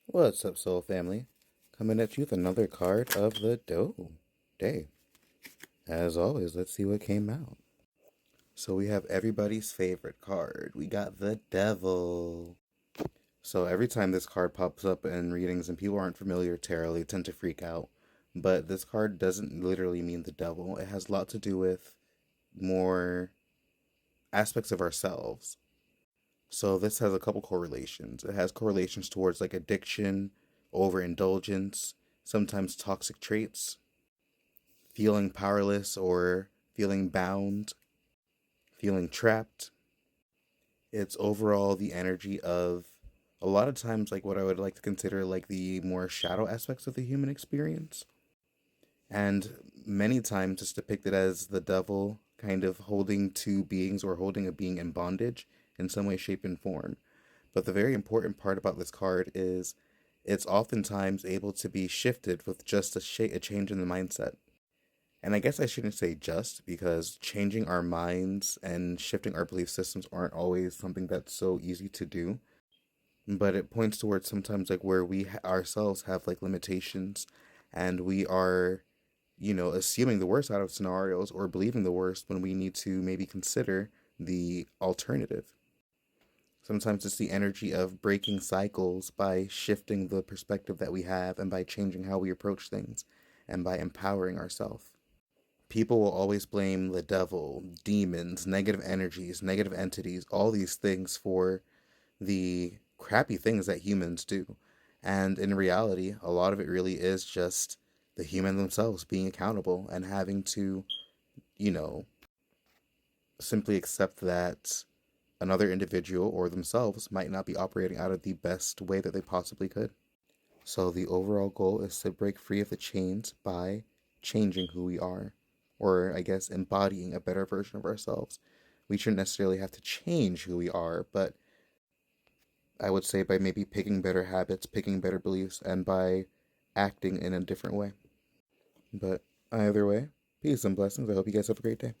What's up, Soul Family? Coming at you with another card of the day. As always, let's see what came out. So we have everybody's favorite card. We got the Devil. So every time this card pops up in readings and people aren't familiar tarot, they tend to freak out. But this card doesn't literally mean the devil. It has a lot to do with more aspects of ourselves. So this has a couple correlations. It has correlations towards like addiction, overindulgence, sometimes toxic traits, feeling powerless or feeling bound, feeling trapped. It's overall the energy of a lot of times like what I would like to consider like the more shadow aspects of the human experience. And many times it's depicted as the devil kind of holding two beings or holding a being in bondage in some way, shape, and form. But the very important part about this card is it's oftentimes able to be shifted with just a change in the mindset. And I guess I shouldn't say just because changing our minds and shifting our belief systems aren't always something that's so easy to do. But it points towards sometimes like where ourselves have like limitations and we are, assuming the worst out of scenarios or believing the worst when we need to maybe consider the alternative. Sometimes it's the energy of breaking cycles by shifting the perspective that we have and by changing how we approach things and by empowering ourselves. People will always blame the devil, demons, negative energies, negative entities, all these things for the crappy things that humans do. And in reality, a lot of it really is just the human themselves being accountable and having to, you know, simply accept that another individual or themselves might not be operating out of the best way that they possibly could. So the overall goal is to break free of the chains by changing who we are, or I guess embodying a better version of ourselves. We shouldn't necessarily have to change who we are, but I would say by maybe picking better habits, picking better beliefs, and by acting in a different way. But either way, peace and blessings. I hope you guys have a great day.